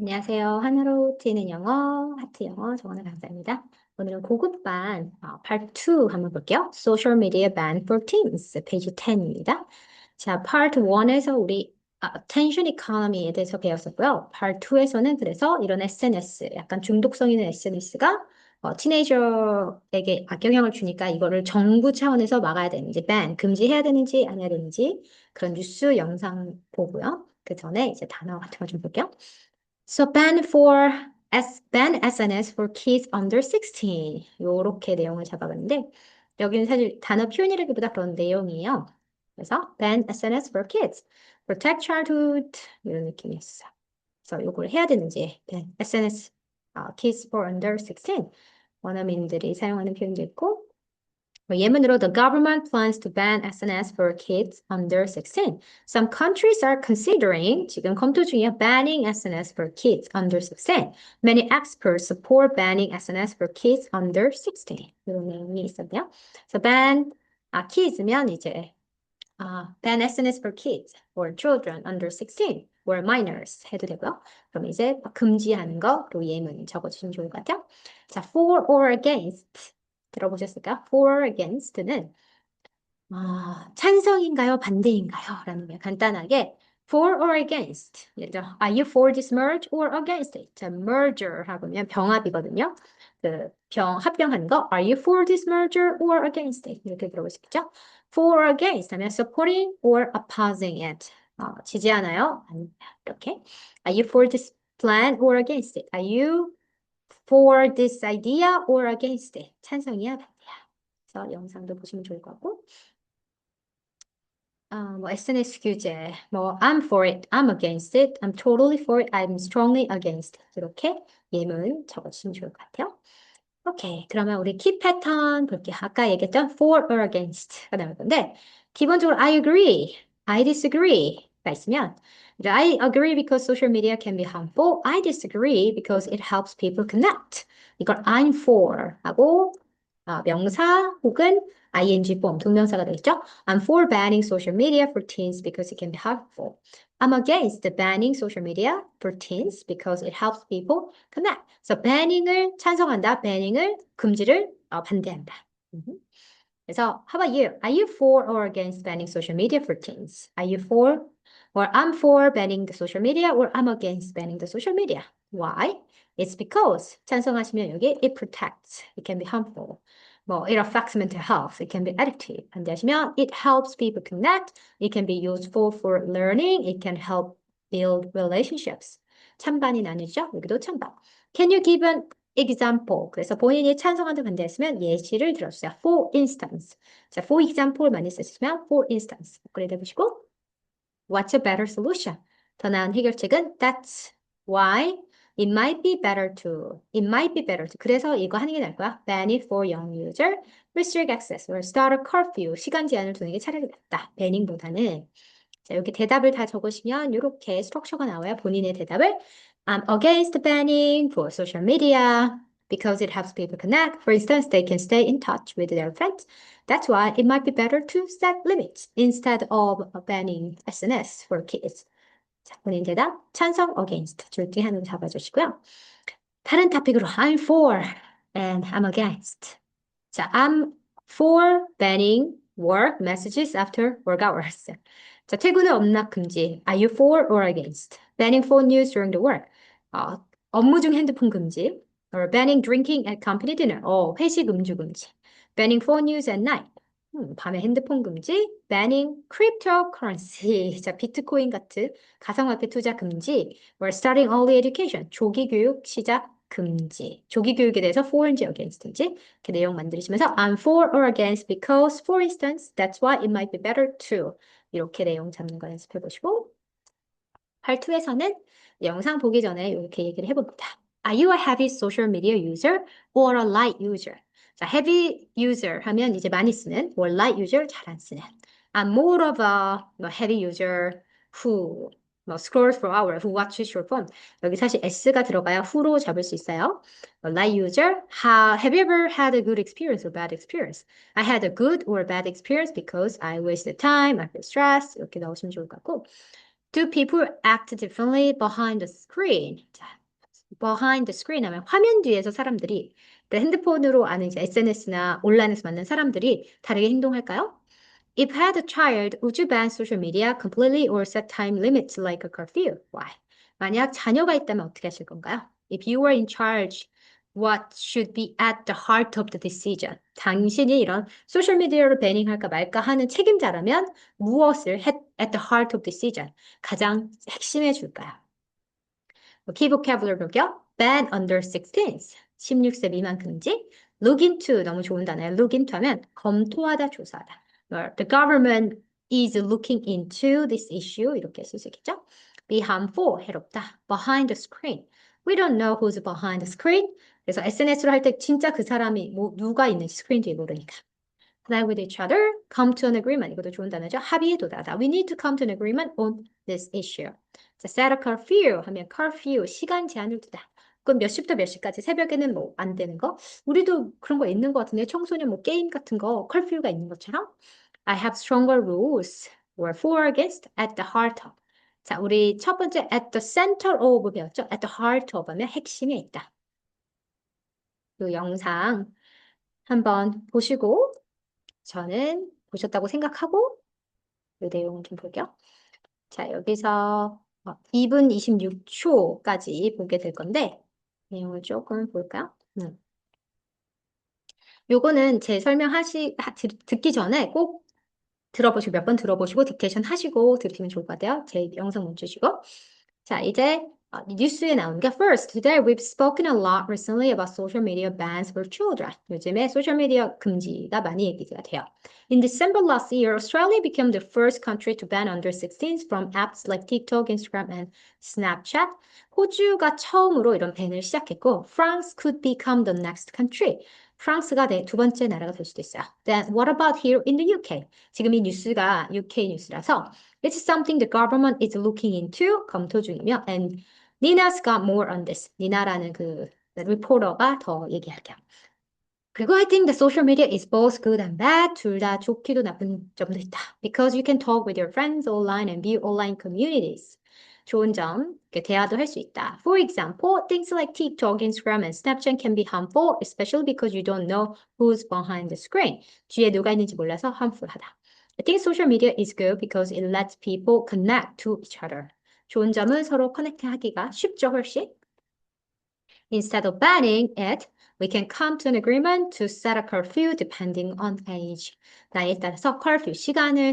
안녕하세요. 하나로 트이는 영어, 하트 영어 정원의 강사입니다. 오늘은 고급반 Part 2 한번 볼게요. Social Media Ban for Teens, 페이지 10입니다. 자, Part 1에서 우리 Attention Economy에 대해서 배웠었고요. Part 2에서는 그래서 이런 SNS, 약간 중독성 있는 SNS가 티네이저에게 악영향을 주니까 이거를 정부 차원에서 막아야 되는지, ban, 금지해야 되는지 안 해야 되는지 그런 뉴스 영상 보고요. 그 전에 이제 단어 같은 거 좀 볼게요. So ban SNS for kids under 16. 요렇게 내용을 잡아봤는데 여기는 사실 단어 표현이라기보다 그런 내용이에요. 그래서 ban SNS for kids, protect childhood 이런 느낌이었어요. 그래서 요걸 해야 되는지 ban SNS kids for under 16 원어민들이 사용하는 표현도 있고 예문으로 The government plans to ban SNS for kids under 16. Some countries are considering, 지금 검토 중이야, banning SNS for kids under 16. Many experts support banning SNS for kids under 16. 이런 내용이 있었네요. So ban kids면 이제 ban SNS for kids or children under 16 or minors 해도 되고요. 그럼 이제 금지하는 거로 예문 적어주시면 좋을 것 같아요. 자, for or against 들어보셨을까? for against는 찬성인가요? 반대인가요? 라는 거예요. 간단하게 for or against. 예를 들어, are you for this merge or against it? 자, merger 하고면 병합이거든요. 그 합병하는 거. Are you for this merger or against it? 이렇게 들어볼 수 있겠죠? For or against 하면 supporting or opposing it. 지지하나요? 아닙니다. 이렇게. Are you for this plan or against it? Are you for this idea or against it? 찬성이야, 반대야. 그래서 영상도 보시면 좋을 것 같고. SNS 규제, I'm for it, I'm against it, I'm totally for it, I'm strongly against it. 이렇게 예문 적어주시면 좋을 것 같아요. 오케이, 그러면 우리 키 패턴 볼게요. 아까 얘기했던 for or against가 나올 건데, 기본적으로 I agree, I disagree가 있으면, 이제 I agree because social media can be harmful, I disagree because it helps people connect. 이걸 I'm for 하고, 명사 혹은 ing form, 동명사가 되겠죠? I'm for banning social media for teens because it can be harmful. I'm against banning social media for teens because it helps people connect. 그래서 banning을 찬성한다, banning을 금지를 반대한다. 그래서 how about you? Are you for or against banning social media for teens? Are you for or I'm for banning the social media or I'm against banning the social media? Why? It's because 찬성하시면 여기 it protects, it can be harmful. it affects mental health, it can be addictive. 반대하시면 it helps people connect, it can be useful for learning, it can help build relationships. 찬반이 나뉘죠? 여기도 찬반. Can you give an example? 그래서 본인이 찬성한다 반대했으면 예시를 들어주세요. For instance. 자, for example 많이 쓰시면 for instance. 업그레이드 해보시고 What's a better solution? 더 나은 해결책은 That's why it might be better to. It might be better to. 그래서 이거 하는 게 나을 거야. Ban it for young user. Restrict access or start a curfew. 시간 제한을 두는 게 차라리 낫다. banning보다는. 자, 여기 대답을 다 적으시면 이렇게 스트럭처가 나와요. 본인의 대답을 I'm against banning for social media because it helps people connect. For instance, they can stay in touch with their friends. That's why it might be better to set limits instead of banning SNS for kids. 자, 본인 대답 찬성, against 둘 중에 하나를 잡아주시고요. 다른 토픽으로 I'm for and I'm against. 자, I'm for banning work messages after work hours. 자, 퇴근 후 엄락 금지. Are you for or against? Banning phone use during the work. 업무 중 핸드폰 금지. Or banning drinking at company dinner. 회식 음주 금지. Banning phone use at night. 밤에 핸드폰 금지. Banning cryptocurrency. 자, 비트코인 같은 가상화폐 투자 금지. Or starting early education. 조기 교육 시작 금지. 조기 교육에 대해서 for인지 against인지 이렇게 내용 만드시면서 I'm for or against because, for instance, that's why it might be better to. 이렇게 내용 잡는 거 연습해 보시고 Part 2에서는 영상 보기 전에 이렇게 얘기를 해봅니다. Are you a heavy social media user or a light user? 자, heavy user 하면 이제 많이 쓰는 or light user 잘 안 쓰는. I'm more of a heavy user who scrolls for hours, who watches your phone. 여기 사실 S가 들어가야 who로 잡을 수 있어요. A light user, have you ever had a good experience or bad experience? I had a good or bad experience because I wasted time, I feel stressed. 이렇게 나오시면 좋을 것 같고. Do people act differently behind the screen? 자, behind the screen 하면 화면 뒤에서 사람들이 핸드폰으로 아는 이제 SNS나 온라인에서 만난 사람들이 다르게 행동할까요? If had a child, would you ban social media completely or set time limits like a curfew? Why? 만약 자녀가 있다면 어떻게 하실 건가요? If you were in charge, what should be at the heart of the decision? 당신이 이런 소셜미디어를 배닝할까 말까 하는 책임자라면 무엇을 at the heart of decision? 가장 핵심에 줄까요? key vocabulary 볼게요. ban under 16s, 16세 미만 금지. look into, 너무 좋은 단어예요. look into 하면 검토하다, 조사하다. The government is looking into this issue. 이렇게 쓸 수 있겠죠? be harmful, 해롭다. behind the screen. We don't know who's behind the screen. 그래서 SNS를 할 때 진짜 그 사람이 누가 있는지 스크린 뒤에 모르니까. connect with each other, come to an agreement. 이것도 좋은 단어죠. 합의에 도달하다. We need to come to an agreement on this issue. 자, set a curfew 하면 curfew, 시간 제한을 두다. 그럼 몇 시부터 몇 시까지, 새벽에는 뭐 안 되는 거? 우리도 그런 거 있는 것 같은데, 청소년 뭐 게임 같은 거, curfew가 있는 것처럼. I have stronger rules or for against at the heart of. 자, 우리 첫 번째 at the center of 배웠죠? at the heart of 하면 핵심에 있다. 이 영상 한번 보시고 저는 보셨다고 생각하고 이 내용을 좀 볼게요. 자, 여기서 2분 26초까지 보게 될 건데 내용을 조금 볼까요? 요거는 제 듣기 전에 꼭 들어보시고 몇 번 들어보시고 딕테이션 하시고 들으시면 좋을 것 같아요. 제 영상 멈추시고. 자, 이제 뉴스에 나오는 게 First, today we've spoken a lot recently about social media bans for children. 요즘에 소셜미디어 금지가 많이 얘기가 돼요. In December last year, Australia became the first country to ban under 16s from apps like TikTok, Instagram, and Snapchat. 호주가 처음으로 이런 밴을 시작했고, France could become the next country. 프랑스가 두 번째 나라가 될 수도 있어요. Then what about here in the UK? 지금 이 뉴스가 UK 뉴스라서 It's something the government is looking into, 검토 중이며 and Nina's got more on this. 니나라는 그 리포터가 더 얘기할게요. 그리고 I think the social media is both good and bad. 둘 다 좋기도 나쁜 점도 있다. Because you can talk with your friends online and view online communities. 좋은 점, 대화도 할 수 있다. For example, things like TikTok, Instagram, and Snapchat can be harmful, especially because you don't know who's behind the screen. 뒤에 누가 있는지 몰라서 harmful하다. I think social media is good because it lets people connect to each other. 좋은 점은 서로 커넥트하기가 쉽죠, 훨씬. Instead of banning it, we can come to an agreement to set a curfew depending on age. 나이에 따라서 curfew,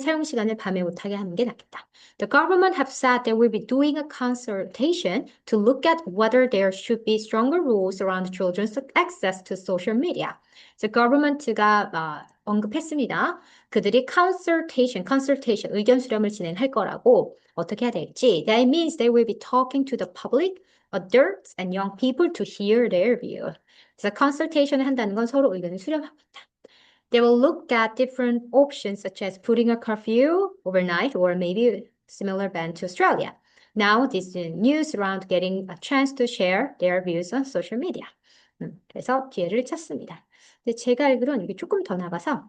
사용 시간을 밤에 못하게 하는 게 낫겠다. The government have said they will be doing a consultation to look at whether there should be stronger rules around children's access to social media. The government가 언급했습니다. 그들이 consultation, 의견 수렴을 진행할 거라고 어떻게 해야 될지. That means they will be talking to the public adults and young people to hear their view. 그래서 consultation을 한다는 건 서로 의견을 수렴하고 있다. They will look at different options such as putting a curfew overnight or maybe similar ban to Australia. Now this is news around getting a chance to share their views on social media. 그래서 기회를 찾습니다. 근데 제가 알기로는 이게 조금 더 나가서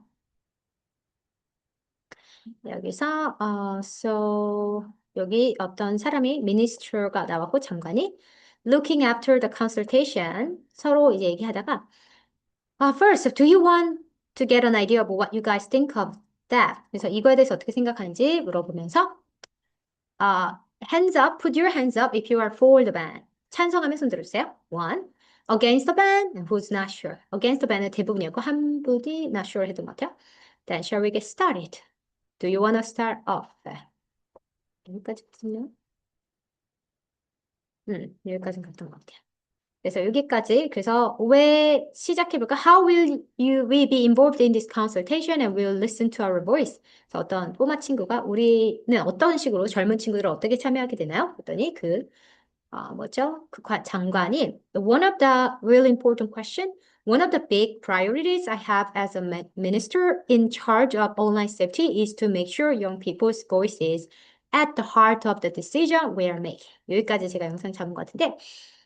여기서 so 여기 어떤 사람이 minister가 나왔고 장관이 looking after the consultation 서로 이제 얘기하다가 first, do you want to get an idea of what you guys think of that? 그래서 이거에 대해서 어떻게 생각하는지 물어보면서 hands up, put your hands up if you are for the ban. 찬성하면 손 들어주세요. One. Against the ban, and who's not sure. Against the ban은 대부분이었고 한 분이 not sure 했던 것 같아요. Then shall we get started? Do you want to start off? 여기까지거든요. 여기까지는 갔던 것 같아요. 그래서 여기까지. 그래서 왜 시작해볼까? How will we be involved in this consultation and will listen to our voice? 그래서 어떤 꼬마 친구가 우리는 어떤 식으로 젊은 친구들을 어떻게 참여하게 되나요? 그랬더니 뭐죠? 장관이 one of the really important question, one of the big priorities I have as a minister in charge of online safety is to make sure young people's voices at the heart of the decision we are making. 여기까지 제가 영상 잡은 것 같은데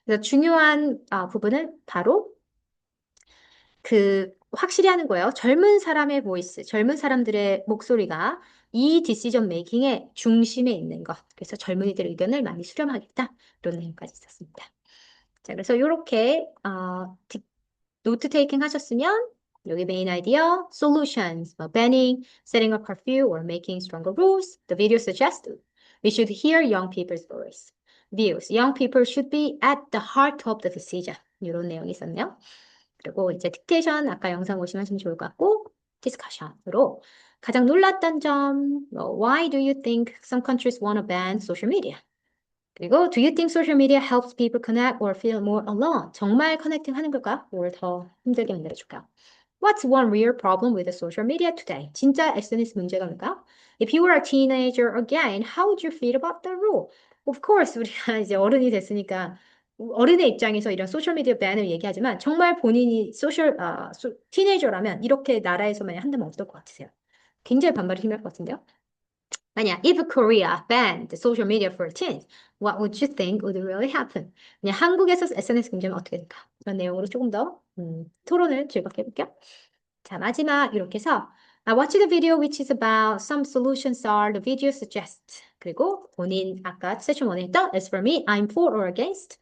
그래서 중요한 부분은 바로 그 확실히 하는 거예요. 젊은 사람의 보이스, 젊은 사람들의 목소리가 이 디시전 메이킹의 중심에 있는 것. 그래서 젊은이들 의견을 많이 수렴하겠다. 이런 내용까지 있었습니다. 자, 그래서 이렇게 노트 테이킹 하셨으면 여기 메인 아이디어, solutions, banning, setting a curfew, or making stronger rules. The video suggests we should hear young people's voice. Views. Young people should be at the heart of the decision. 이런 내용이 있었네요. 그리고 이제 딕테이션 아까 영상 보시면 좀 좋을 것 같고 디스커션으로 가장 놀랐던 점, why do you think some countries want to ban social media? 그리고 do you think social media helps people connect or feel more alone? 정말 커넥팅 하는 걸까? 뭘 더 힘들게 만들어줄까? What's one real problem with the social media today? 진짜 SNS 문제가 뭘까? If you were a teenager again, how would you feel about the rule? Of course, 우리가 이제 어른이 됐으니까 어른의 입장에서 이런 소셜미디어 밴을 얘기하지만 정말 본인이 티네이저라면 이렇게 나라에서 만약 한다면 어떨 것 같으세요? 굉장히 반발이 심할 것 같은데요? 만약 if Korea banned social media for teens, what would you think would really happen? 그냥 한국에서 SNS 금지하면 어떻게 될까? 그런 내용으로 조금 더 토론을 즐겁게 해볼게요. 자, 마지막 이렇게 해서 I watched the video which is about some solutions are the video suggests. 그리고 본인 아까 세션 1에 했던 as for me, I'm for or against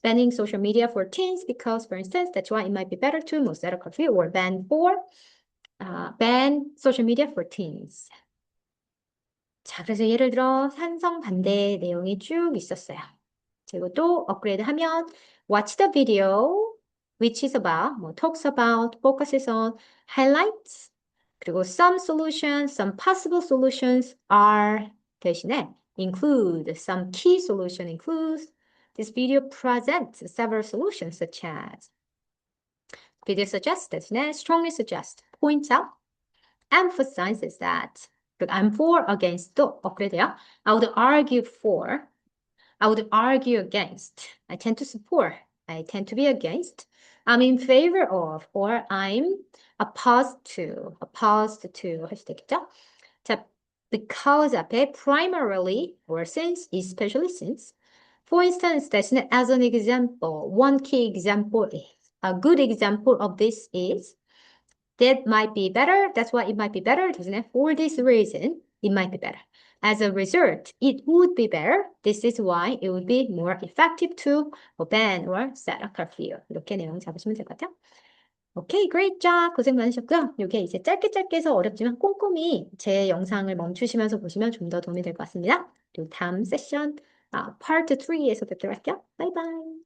banning social media for teens because for instance, that's why it might be better to most set a curfew or ban social media for teens. 자, 그래서 예를 들어 찬성 반대 내용이 쭉 있었어요. 그리고 또 업그레이드 하면 watch the video which is about, 뭐 talks about, focuses on, highlights 그리고 some solutions, some possible solutions are 대신에 include, some key solution includes this video presents several solutions such as video suggests 대신에 strongly suggest, points out, emphasizes that I'm for, against도 업그레이드요. I would argue for, I would argue against. I tend to support. I tend to be against. I'm in favor of, or I'm opposed to 할 수도 있겠죠? 자, because 앞에 primarily, or since, especially since. For instance, 대신에 as an example, one key example is, a good example of this is that might be better. That's why it might be better. 대신에 for this reason, it might be better. As a result, it would be better. This is why it would be more effective to ban or set a curfew. 이렇게 내용 잡으시면 될 것 같아요. 오케이, great job. 고생 많으셨고요. 이게 이제 짧게 해서 어렵지만 꼼꼼히 제 영상을 멈추시면서 보시면 좀 더 도움이 될 것 같습니다. 그리고 다음 세션, 파트 3에서 뵙도록 할게요. 바이바이.